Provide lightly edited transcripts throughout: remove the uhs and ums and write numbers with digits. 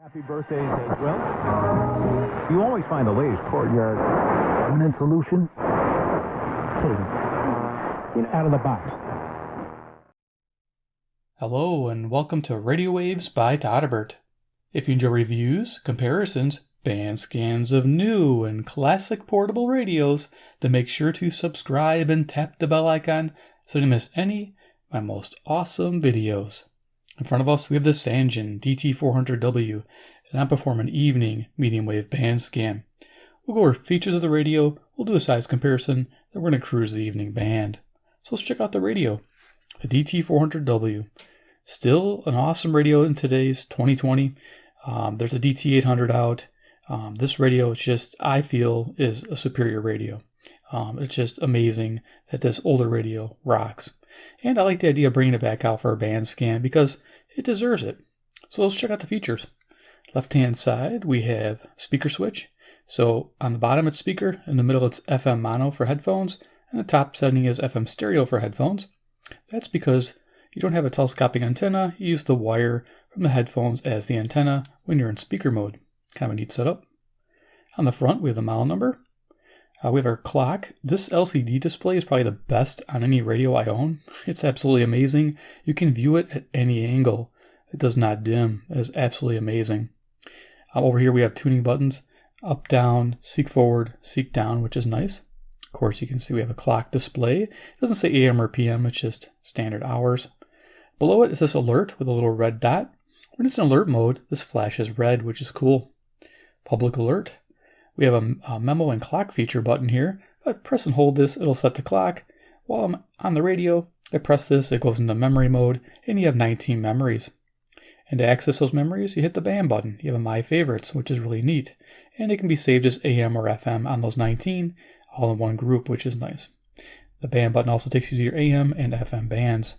Happy birthdays as well. You always find the latest courtyard permanent solution. Out of the box. Hello and welcome to Radio Waves by Todderbert. If you enjoy reviews, comparisons, band scans of new and classic portable radios, then make sure to subscribe and tap the bell icon so you don't miss any of my most awesome videos. In front of us we have the Sangean DT-400W, and I'm performing an evening medium wave band scan. We'll go over features of the radio, we'll do a size comparison, then we're going to cruise the evening band. So let's check out the radio. The DT-400W. Still an awesome radio in today's 2020. There's a DT-800 out. This radio is just, I feel, is a superior radio. It's just amazing that this older radio rocks. And I like the idea of bringing it back out for a band scan because it deserves it. So let's check out the features. Left-hand side, we have speaker switch. So on the bottom it's speaker, in the middle it's FM mono for headphones, and the top setting is FM stereo for headphones. That's because you don't have a telescopic antenna, you use the wire from the headphones as the antenna when you're in speaker mode. Kind of a neat setup. On the front we have the model number. We have our clock. This LCD display is probably the best on any radio I own. It's absolutely amazing. You can view it at any angle. It does not dim. It is absolutely amazing. Over here we have tuning buttons. Up, down, seek forward, seek down, which is nice. Of course, you can see we have a clock display. It doesn't say AM or PM, it's just standard hours. Below it is this alert with a little red dot. When it's in alert mode, this flashes red, which is cool. Public alert. We have a memo and clock feature button here. If I press and hold this, it'll set the clock. While I'm on the radio, I press this, it goes into memory mode, and you have 19 memories. And to access those memories, you hit the band button. You have a My Favorites, which is really neat. And it can be saved as AM or FM on those 19, all in one group, which is nice. The band button also takes you to your AM and FM bands.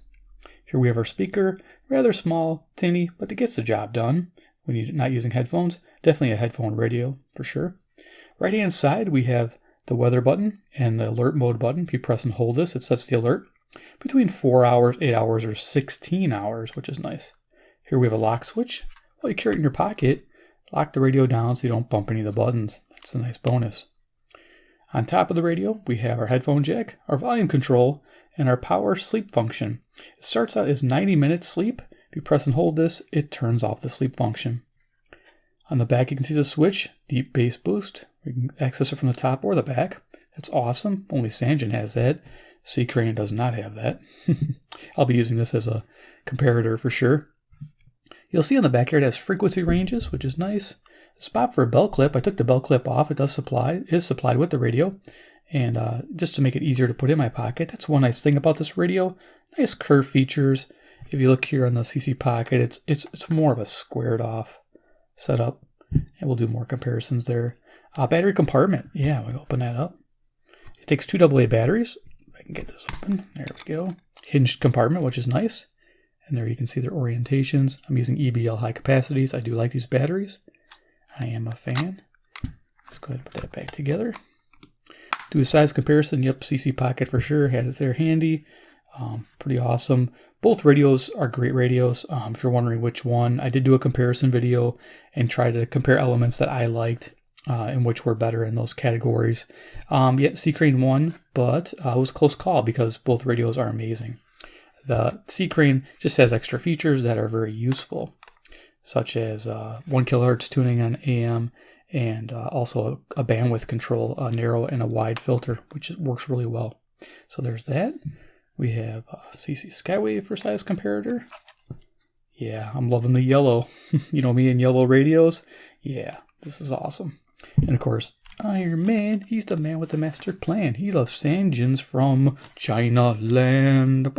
Here we have our speaker, rather small, tinny, but it gets the job done when you're not using headphones. Definitely a headphone radio, for sure. Right-hand side, we have the weather button and the alert mode button. If you press and hold this, it sets the alert between 4 hours, 8 hours, or 16 hours, which is nice. Here we have a lock switch. Well, you carry it in your pocket, lock the radio down so you don't bump any of the buttons. That's a nice bonus. On top of the radio, we have our headphone jack, our volume control, and our power sleep function. It starts out as 90 minutes sleep. If you press and hold this, it turns off the sleep function. On the back, you can see the switch, deep bass boost. We can access it from the top or the back. That's awesome. Only Sangean has that. C-Crane does not have that. I'll be using this as a comparator for sure. You'll see on the back here it has frequency ranges, which is nice. The spot for a bell clip, I took the bell clip off. It is supplied with the radio. And just to make it easier to put in my pocket, that's one nice thing about this radio. Nice curve features. If you look here on the CC pocket, it's more of a squared off setup. And we'll do more comparisons there. Battery compartment. Yeah, we'll open that up. It takes 2 AA batteries. If I can get this open. There we go. Hinged compartment, which is nice. And there you can see their orientations. I'm using EBL high capacities. I do like these batteries. I am a fan. Let's go ahead and put that back together. Do a size comparison. Yep, CC pocket for sure. Had it there handy. Pretty awesome. Both radios are great radios. If you're wondering which one, I did do a comparison video and try to compare elements that I liked and which were better in those categories. Yeah, C-Crane won, but it was a close call because both radios are amazing. The C-Crane just has extra features that are very useful, such as 1 kHz tuning on AM and also a bandwidth control, a narrow and a wide filter, which works really well. So there's that. We have CC Skywave for size comparator. Yeah, I'm loving the yellow. You know me and yellow radios. Yeah, this is awesome. And of course, Iron Man, he's the man with the master plan. He loves Sangeans from China land.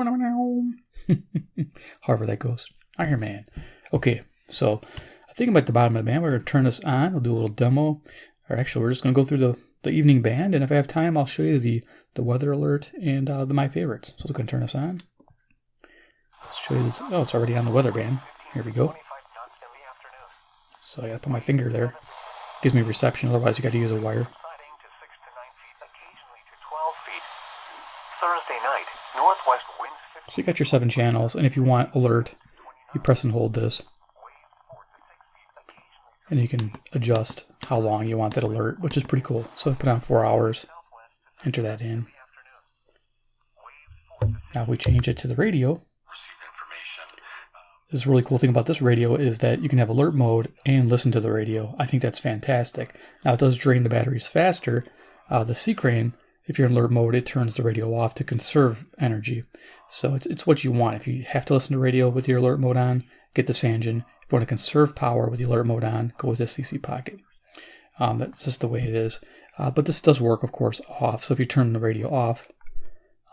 However that goes. Iron Man. Okay, so I think I'm at the bottom of the band. We're going to turn this on. We'll do a little demo. Or actually, we're just going to go through the evening band. And if I have time, I'll show you the weather alert and the My Favorites. So we're going to turn this on. Let's show you this. Oh, it's already on the weather band. Here we go. So I got to put my finger there. Gives me reception, otherwise you got to use a wire. So you got your 7 channels, and if you want alert, you press and hold this. and you can adjust how long you want that alert, which is pretty cool. So I put on 4 hours, enter that in. Now if we change it to the radio, this really cool thing about this radio is that you can have alert mode and listen to the radio. I think that's fantastic. Now it does drain the batteries faster. The C-Crane, if you're in alert mode, it turns the radio off to conserve energy. So it's what you want. If you have to listen to radio with your alert mode on, get the Sangean. If you want to conserve power with the alert mode on, go with the CC Pocket. That's just the way it is. But this does work, of course, off. So if you turn the radio off,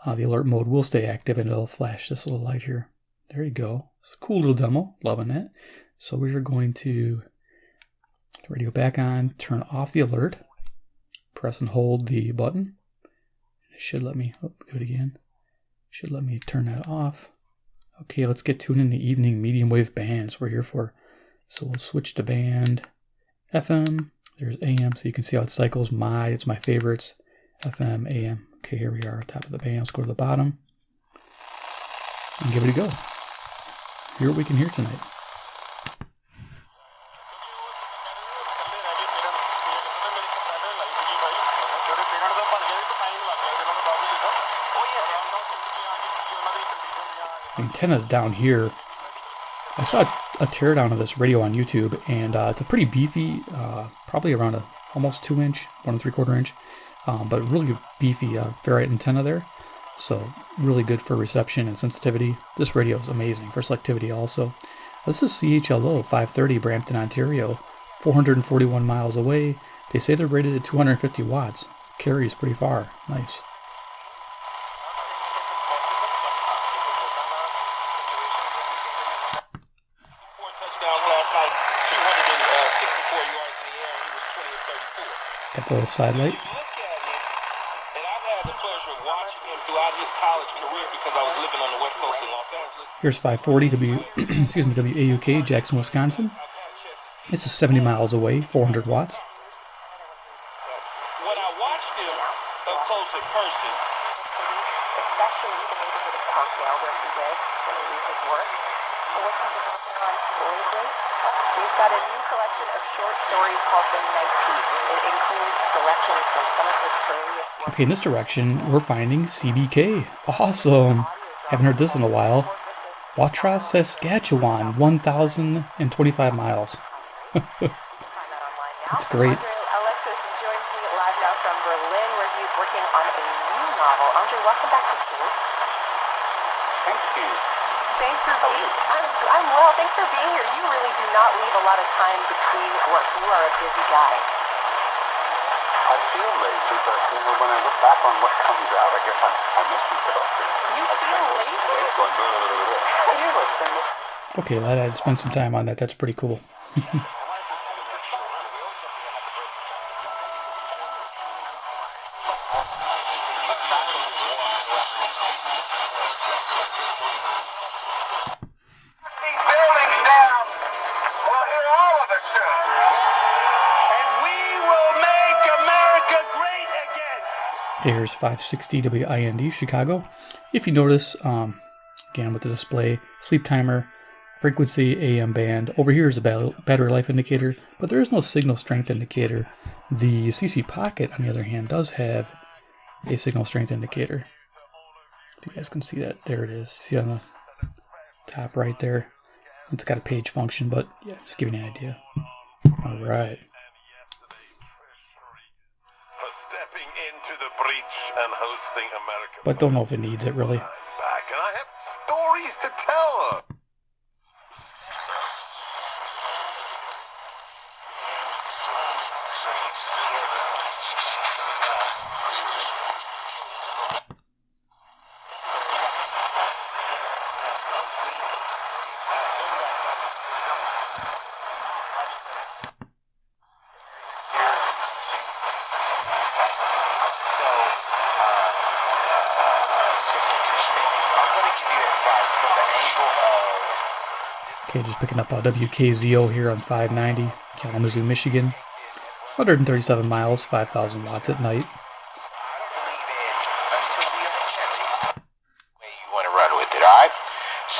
the alert mode will stay active and it'll flash this little light here. There you go. It's a cool little demo. Loving it. So we are going to get the radio back on, turn off the alert, press and hold the button. It should let me, do it again. Should let me turn that off. Okay, let's get tuned in the evening medium wave bands we're here for. So we'll switch to band FM. There's AM, so you can see how it cycles. It's my favorites. FM, AM. Okay, here we are, top of the band. Let's go to the bottom and give it a go. Hear what we can hear tonight. The antenna's down here. I saw a teardown of this radio on YouTube, and it's a pretty beefy, probably around almost 2 inch, 1 3/4 inch, but really beefy ferrite antenna there. So really good for reception and sensitivity. This radio is amazing for selectivity also. This is CHLO 530 Brampton, Ontario, 441 miles away. They say they're rated at 250 watts. Carries pretty far. Nice. Got the little side light. Here's 540 WAUK, Jackson, Wisconsin. This is 70 miles away, 400 watts. When I watched him up close in person, especially in the neighborhood of Parkdale, where he lives when he leaves his work, so what he's working on lately, he's got a new collection of short stories called The Night Piece. It includes selections from some of his earliest. Okay, in this direction, we're finding CBK. Awesome. Haven't heard this in a while. Watrous, Saskatchewan, 1,025 miles. That's great. Alexis joins me live now from Berlin, where he's working on a new novel. Andre, welcome back to school. Thank you. Thanks for being I'm well. Thanks for being here. You really do not leave a lot of time between work. You are a busy guy. I feel lazy, but when I look back on what comes out, I guess I must be productive. You feel lazy? Okay, glad I had to spend some time on that. That's pretty cool. Here's 560 WIND, Chicago. If you notice, again with the display, sleep timer, frequency, AM band. Over here is a battery life indicator, but there is no signal strength indicator. The CC Pocket, on the other hand, does have a signal strength indicator. If you guys can see that, there it is. See on the top right there? It's got a page function, but yeah, just giving you an idea. All right. And hosting American, but don't know if it needs it really. Back, and I have stories to tell. Okay, just picking up WKZO here on 590, Kalamazoo, Michigan. 137 miles, 5,000 watts at night. You want to run with it, all right?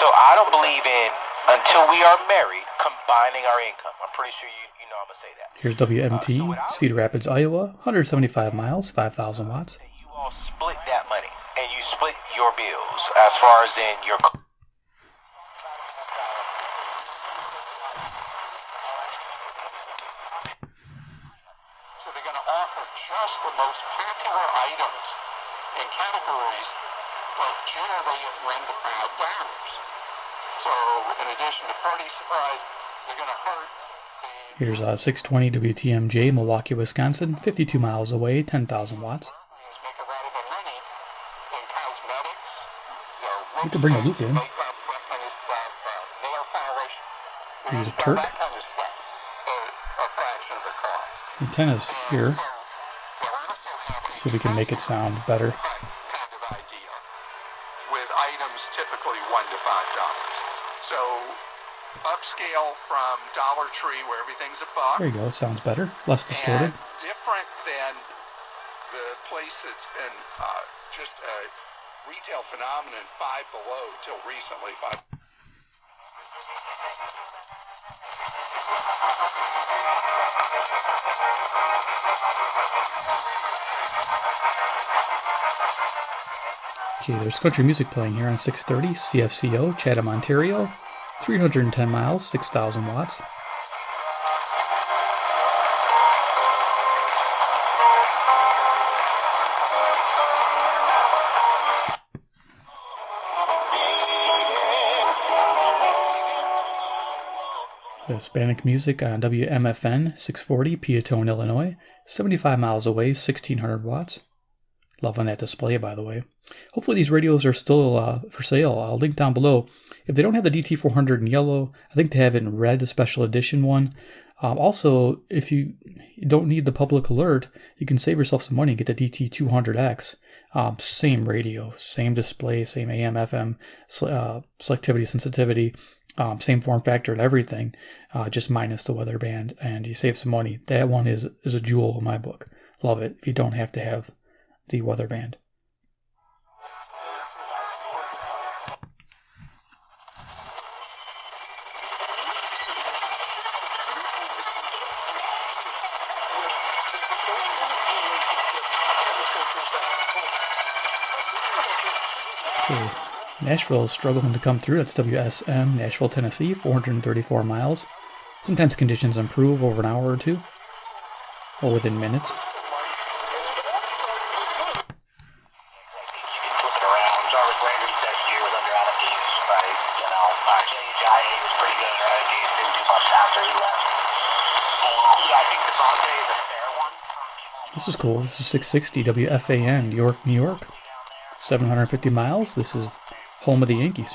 So I don't believe in, until we are married, combining earning our income. I'm pretty sure you know I'm going to say that. Here's WMT, Cedar Rapids, Iowa, 175 miles, 5,000 watts. You all split that money, and you split your bills as far as in your... So they're going to offer just the most popular items and categories, but generally at $5. So in addition to party supplies, they're going to hurt the... Here's 620 WTMJ, Milwaukee, Wisconsin, 52 miles away, 10,000 watts. make a lot of their money in cosmetics, You could bring a loop in. makeup, that kind of stuff, nail polish. Here's a Turk. That kind of stuff for a fraction of the cost. Antenna's here, so we can make it sound better. Kind of idea, with items typically $1 to $5. So upscale from Dollar Tree, where everything's a buck. There you go, it sounds better, less distorted. And different than the place that's been just a retail phenomenon, Five Below, till recently. Okay, there's country music playing here on 630 CFCO, Chatham, Ontario, 310 miles, 6,000 watts. Hispanic music on WMFN 640, Peatone, Illinois, 75 miles away, 1,600 watts. Loving that display, by the way. Hopefully these radios are still for sale. I'll link down below. If they don't have the DT-400 in yellow, I think they have it in red, the special edition one. Also, if you don't need the public alert, you can save yourself some money and get the DT-200X. Same radio, same display, same AM, FM, selectivity, sensitivity, same form factor and everything, just minus the weather band, and you save some money. That one is a jewel in my book. Love it if you don't have to have the weather band. Okay. Nashville is struggling to come through. That's WSM, Nashville, Tennessee, 434 miles. Sometimes conditions improve over an hour or two, or within minutes. This is cool. This is 660 WFAN, New York, New York. 750 miles. This is home of the Yankees.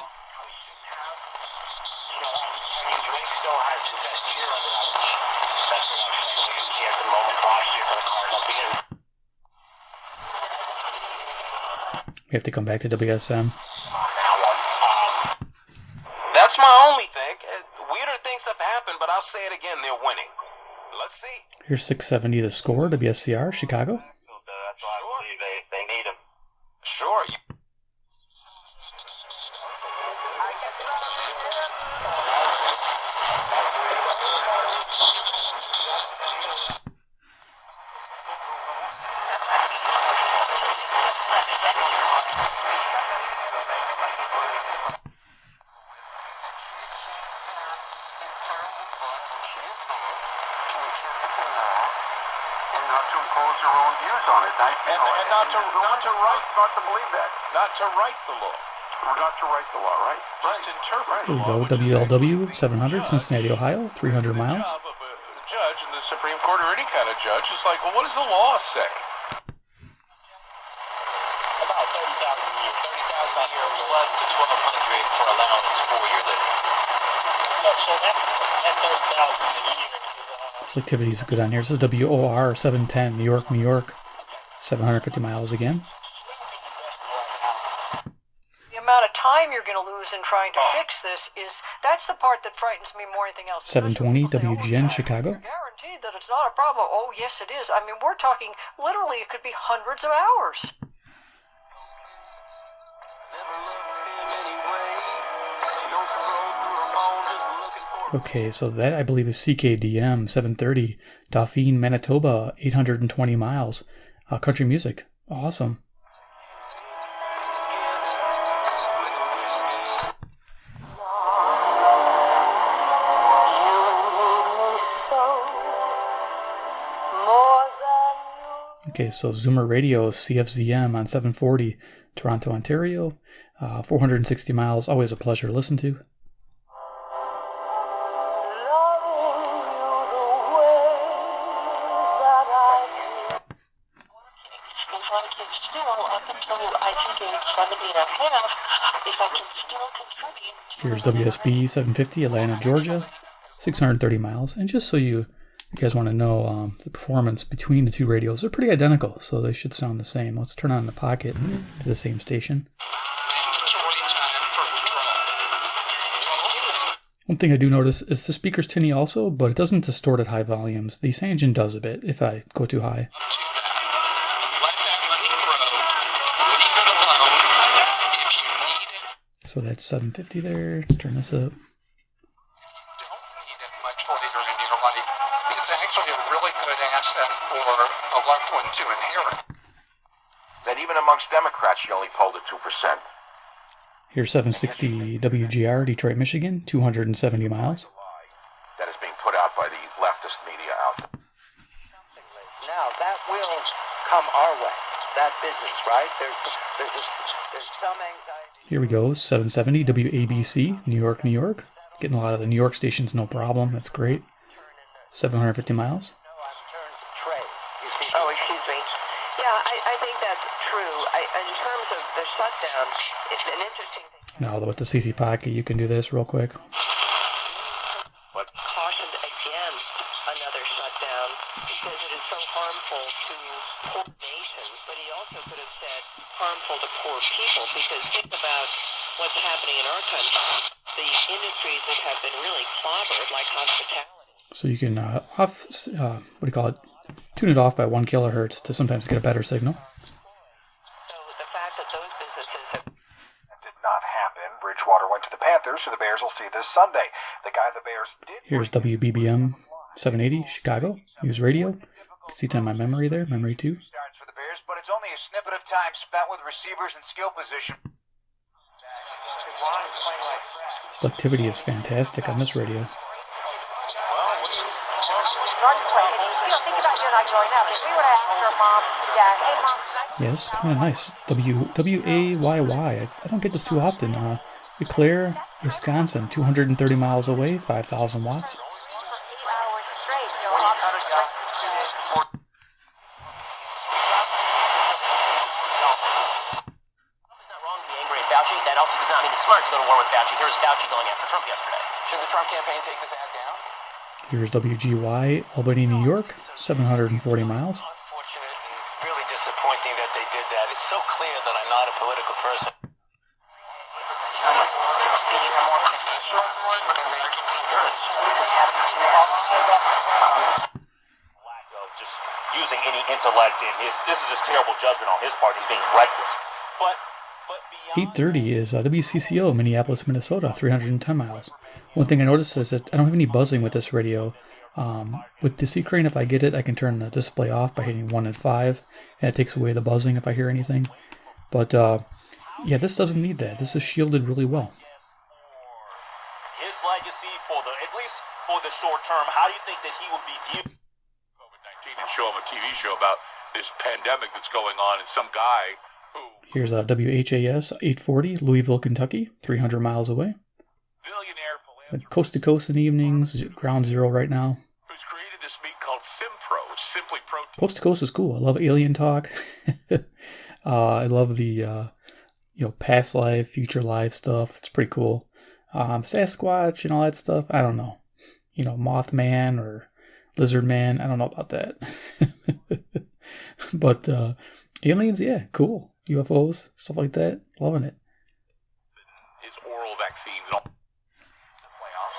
We have to come back to WSM. That's my only thing. Weirder things have happened, but I'll say it again, they're winning. Let's see. Here's 670 The Score, WSCR, Chicago. That's why I believe they need him. Sure. Here we go, WLW 700, Cincinnati, Ohio, 300 miles. Judge in the Supreme Court or any kind of judge is like, well, what does the law say? About 30,000 a year. 30,000 a year plus the 1,200 for allowance for your living. So that 30,000 a year is... Selectivity is good on here. This is WOR 710, New York, New York, 750 miles again. The amount of time you're going to lose in trying to fix this that's the part that frightens me more than anything else. 720 WGN, Chicago. You're guaranteed that it's not a problem. Oh, yes, it is. I mean, we're talking literally it could be hundreds of hours. Okay, so that I believe is CKDM 730, Dauphin, Manitoba, 820 miles. Country music. Awesome. Okay, so Zoomer Radio CFZM on 740, Toronto, Ontario, 460 miles. Always a pleasure to listen to. Here's WSB 750, Atlanta, Georgia, 630 miles. And just so you guys want to know the performance between the two radios, they're pretty identical, so they should sound the same. Let's turn on the pocket to the same station. One thing I do notice is the speaker's tinny also, but it doesn't distort at high volumes. The Sangean does a bit if I go too high. So that's 750 there. Let's turn this up. It's actually a really good asset for a loved one to inherit. That even amongst Democrats, you only polled at 2%. Here's 760 WGR, Detroit, Michigan, 270 miles. That is being put out by the leftist media outlet. Now, that will come our way. That business, right? There's some anxiety. Here we go, 770 WABC, New York, New York. Getting a lot of the New York stations, no problem. That's great. 750 miles. Oh, excuse me. Yeah, I think that's true. In terms of the shutdown, it's an interesting thing. Now with the CC Pocket, you can do this real quick. What cautioned against another shutdown because it is so harmful to poor nations, but he also could have said harmful to poor people, because think about what's happening in our country. The industries that have been really clobbered, like hospitality. So you can tune it off by 1 kilohertz to sometimes get a better signal. So the fact that those businesses have... That did not happen. Bridgewater went to the Panthers, so the Bears will see this Sunday. The guy the Bears did... Here's WBBM 780, Chicago. Use radio. You can see it on my memory there, memory 2. Starts for the Bears, but it's only a snippet of time spent with receivers in skill position. Selectivity is fantastic on this radio. Think about you and I growing up. If we were to ask our mom, dad, hey mom, Yeah, this is kind of nice. WAYY. I don't get this too often. Eau Claire, Wisconsin, 230 miles away, 5,000 watts. That also does not mean it's smart to go to war with Fauci. There was Fauci going after Trump yesterday. Should the Trump campaign take this ad down? Here's WGY, Albany, New York, 740 miles. Unfortunate and really disappointing that they did that. It's so clear that I'm not a political person. Lack of just using any intellect in his. This is just terrible judgment on his part. He's being reckless. But 830 is WCCO, Minneapolis, Minnesota, 310 miles. One thing I noticed is that I don't have any buzzing with this radio. With the C-Crane, if I get it, I can turn the display off by hitting 1 and 5, and it takes away the buzzing if I hear anything. But, yeah, this doesn't need that. This is shielded really well. His legacy, at least for the short term, how do you think that he would be viewed? COVID-19 and show him a TV show about this pandemic that's going on, and some guy who... Here's WHAS 840, Louisville, Kentucky, 300 miles away. Coast to coast in the evenings, ground zero right now. Who's created this meat called Simpro, simply protein. Coast to coast is cool. I love alien talk. I love the past life, future life stuff. It's pretty cool. Sasquatch and all that stuff. I don't know. Mothman or Lizard Man. I don't know about that. But aliens, yeah, cool. UFOs, stuff like that. Loving it. His oral vaccines and all.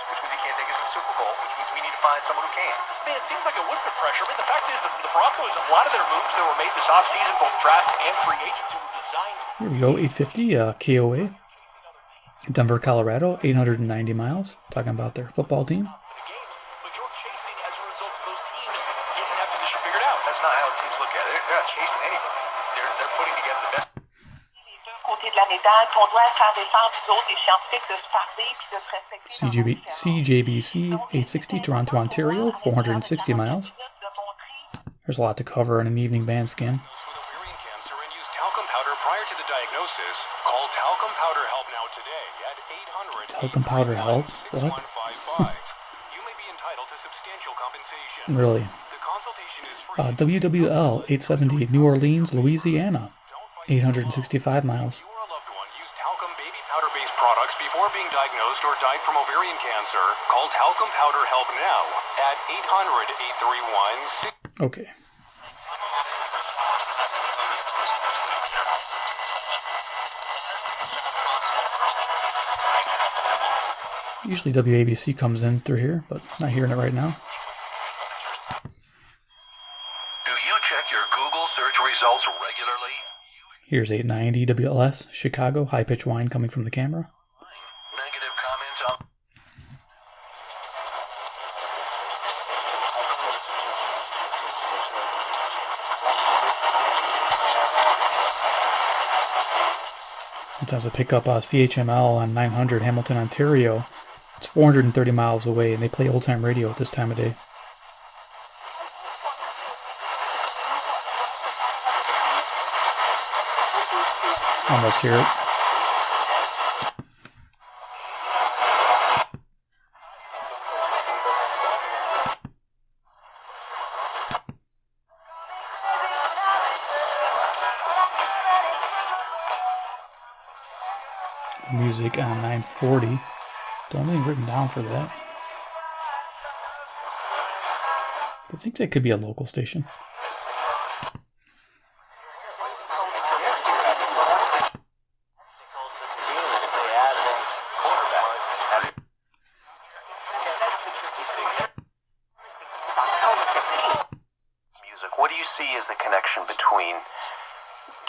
Which means he can't take us to the Super Bowl, which means we need to find someone who can. I mean, it seems like it would put pressure. I mean, the fact is that the Broncos, a lot of their moves that were made this offseason, both draft and free agency, were designed... Here we go, 850, KOA. Denver, Colorado, 890 miles. Talking about their football team. But you're chasing as a result of those teams getting that position figured out. That's not how teams look at it. They're not chasing anybody. They're putting together the best. CJBC 860, Toronto, Ontario, 460 miles. There's a lot to cover in an evening band scan. Ovarian cancer and use talcum powder prior to the diagnosis. Call Talcum Powder Help now today at 800. Talcum Powder Help? What? You may be entitled to substantial compensation. Really? The consultation is free. WWL 870, New Orleans, Louisiana, 865 miles. You or a loved one used talcum baby powder-based products before being diagnosed or died from ovarian cancer. Call Talcum Powder Help now at 800-831-6. Okay. Usually WABC comes in through here, but not hearing it right now. Do you check your Google search results regularly? Here's 890 WLS, Chicago, high-pitch whine coming from the camera. Negative comments on... Sometimes I pick up CHML on 900 Hamilton, Ontario. It's 430 miles away, and they play old-time radio at this time of day. Almost hear it. Music on 940. Don't have anything written down for that. I think that could be a local station. Music. What do you see as the connection between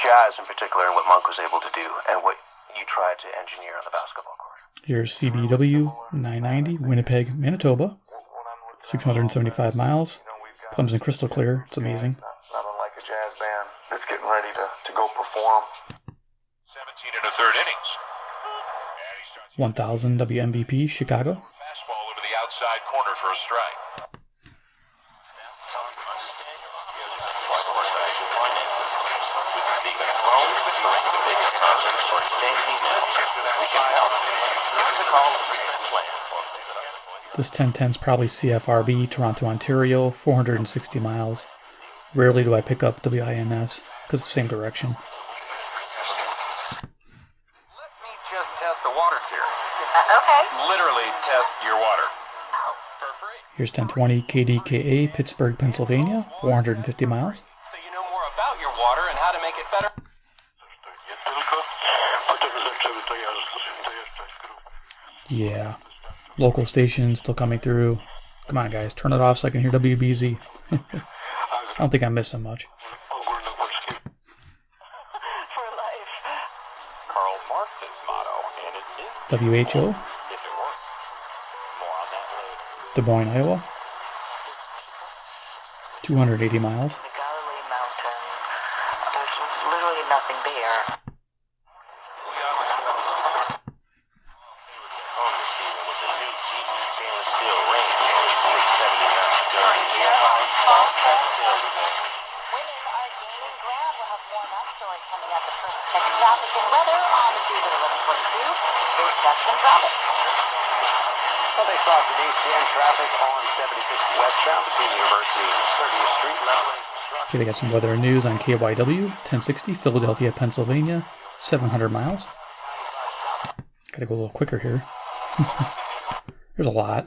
jazz in particular and what Monk was able to do and what you tried to engineer on the basketball court? Here's CBW 990, Winnipeg, Manitoba. 675 miles. Comes in crystal clear. It's amazing. Not unlike a jazz band that's getting ready to go perform. 17 and a third innings. 1000 WMVP, Chicago. Fastball over the outside corner for a strike. This 1010 is probably CFRB, Toronto, Ontario, 460 miles. Rarely do I pick up WINS, because it's the same direction. Let me just test the water here. Okay. Literally test your water. For free. Here's 1020 KDKA, Pittsburgh, Pennsylvania, 450 miles. So you know more about your water and how to make it better. Yeah. Local station still coming through. Come on, guys. Turn it off so I can hear WBZ. I don't think I'm missing much. For life. Karl Marx's motto, and it is WHO, if it works. More on that later. Des Moines, Iowa. 280 miles. The Galilee Mountain. There's literally nothing there. Traffic and weather on the Tuesday at 11:22. There's Justin Traffic. Sunday south and east traffic on 76 westbound between University and 30th Street. Okay, they got some weather news on KYW, 1060, Philadelphia, Pennsylvania, 700 miles. Gotta go a little quicker here. There's a lot.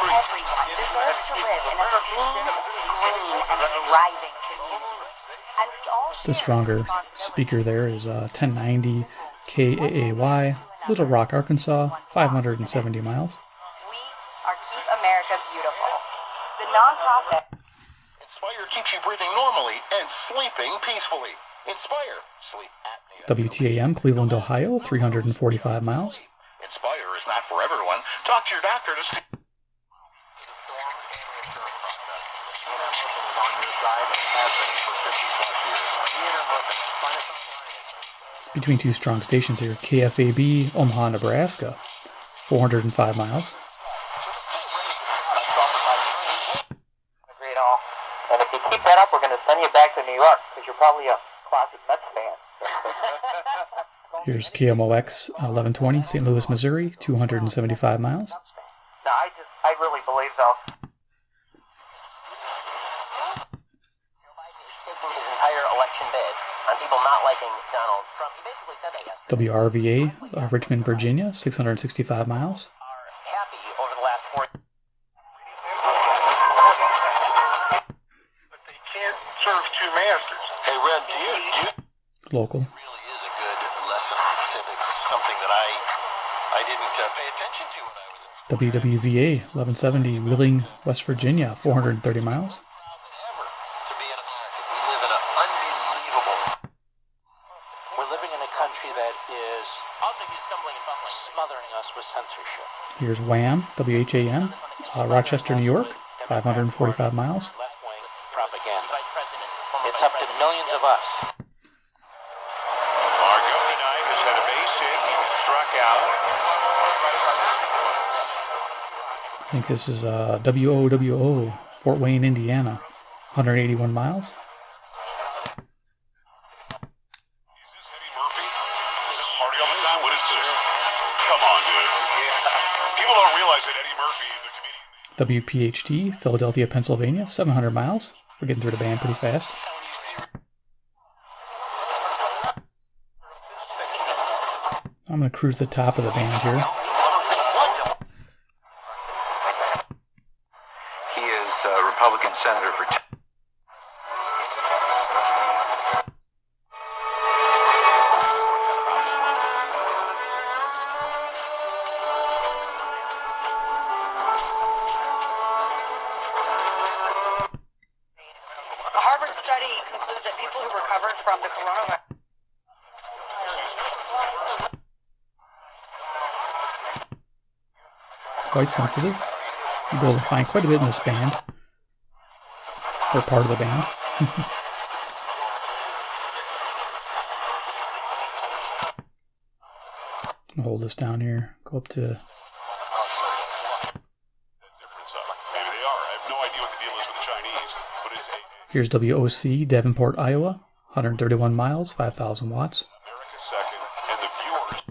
Everyone deserves to live in a clean, green, and thriving community. And we all The stronger speaker there is 1090 KAAY, Little Rock, Arkansas, 570 miles. We are Keep America Beautiful. The nonprofit. Inspire keeps you breathing normally and sleeping peacefully. Inspire sleep apnea. WTAM, Cleveland, Ohio, 345 miles. Inspire is not for everyone. Talk to your doctor to see. It's between two strong stations here. KFAB, Omaha, Nebraska, 405 miles. Great all. And if you keep that up, we're going to send you back to New York because you're probably a closet Mets fan. Here's KMOX 1120, St. Louis, Missouri, 275 miles. No, I really believe though. Taking his entire election bid on people not liking Donald Trump. He basically said that yesterday. WRVA, Richmond, Virginia, 665 miles. Are happy over the last 4 years. But they can't serve two masters. Hey, Red, do you Local. really is a good lesson in civics, something that I didn't pay attention to when I was in WWVA, 1170, Wheeling, West Virginia, 430 miles. ever to be in America. We live in an unbelievable. We're living in a country that is also stumbling and bumbling, smothering us with censorship. Here's WHAM, WHAM, Rochester, New York, 545 miles. Left-wing propaganda. It's up to millions of us. Margot tonight has had a base hit. He struck out. I think this is WOWO, Fort Wayne, Indiana, 181 miles. Eddie Murphy. Party all the time. What is this? Come on, dude. People don't realize that Eddie Murphy, the comedian. WPHT, Philadelphia, Pennsylvania, 700 miles. We're getting through the band pretty fast. I'm going to cruise the top of the band here. He is a Republican senator for. A Harvard study concludes that people who recovered from the coronavirus. Quite sensitive. You'll be able to find quite a bit in this band. Or part of the band. I'll hold this down here. Go up to... Maybe they are. I have no idea what the deal is with the Chinese, but it is Here's WOC, Davenport, Iowa. 131 miles, 5,000 watts. America's second, and the viewers.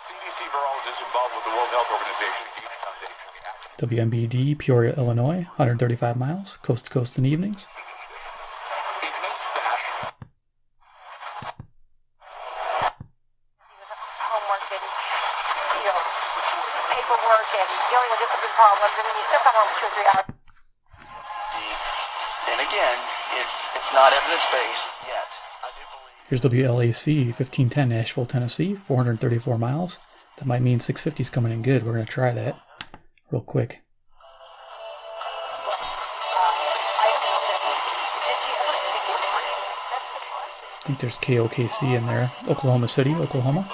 CDC virologist involved with the World Health Organization Foundation. WMBD, Peoria, Illinois. 135 miles, coast to coast in the evenings. Homework and, paperwork and dealing with discipline problems, and then you still come home 2 or 3 hours. And again, it's not evidence-based yet. I do believe. Here's WLAC, 1510, Nashville, Tennessee. 434 miles. That might mean 650's coming in good. We're going to try that real quick. I think there's KOKC in there. Oklahoma City, Oklahoma.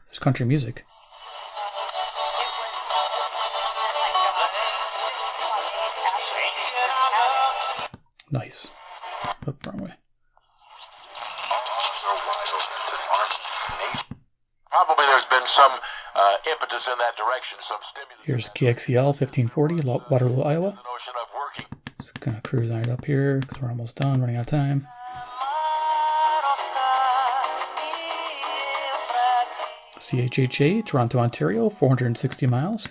There's country music. Nice. Oh, wrong way. Probably there's been some impetus in that direction, some stimulus. Here's KXEL 1540, Waterloo, Iowa. The notion of working. Just gonna cruise on it up here because we're almost done, running out of time. CHHA, Toronto, Ontario, 460 miles.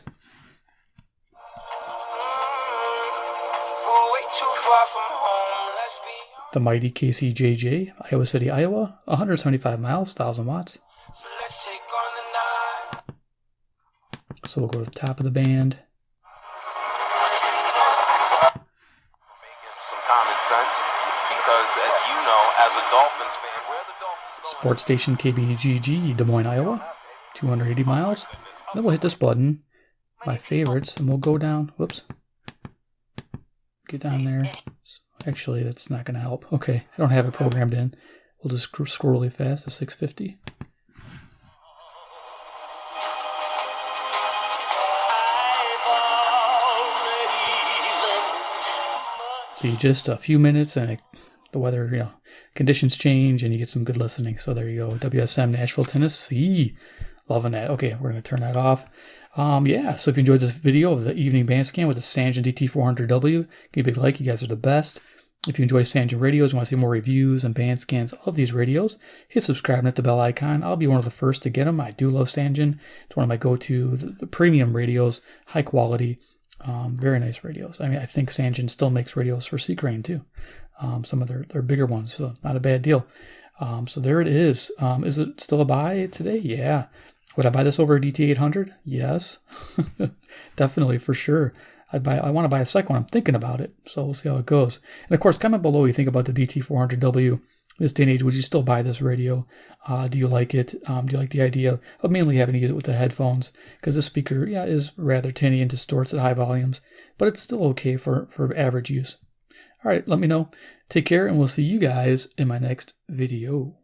The mighty KCJJ, Iowa City, Iowa, 175 miles, 1,000 watts. So we'll go to the top of the band. Some common sense, because as you know, as a Dolphins fan, we're the Sports station KBGG, Des Moines, Iowa, 280 miles. Then we'll hit this button, my favorites, and we'll go down. Whoops. Get down there. Actually, that's not going to help. Okay, I don't have it programmed in. We'll just scroll really fast to 650. See, just a few minutes and the weather, conditions change and you get some good listening. So there you go. WSM Nashville, Tennessee. Loving that. Okay, we're going to turn that off. So if you enjoyed this video of the evening band scan with the Sangean DT-400W, give me a big like. You guys are the best. If you enjoy Sangean radios, want to see more reviews and band scans of these radios, hit subscribe and hit the bell icon. I'll be one of the first to get them. I do love Sangean. It's one of my go-to, the premium radios, high quality, very nice radios. I mean, I think Sangean still makes radios for Seacrane too. Some of their bigger ones, so not a bad deal. So there it is. Is it still a buy today? Yeah. Would I buy this over a DT-800? Yes. Definitely, for sure. I want to buy a second one. I'm thinking about it, so we'll see how it goes. And of course, comment below what you think about the DT-400W. This day and age, would you still buy this radio? Do you like it? Do you like the idea of mainly having to use it with the headphones? Because this speaker, is rather tinny and distorts at high volumes, but it's still okay for average use. All right, let me know. Take care, and we'll see you guys in my next video.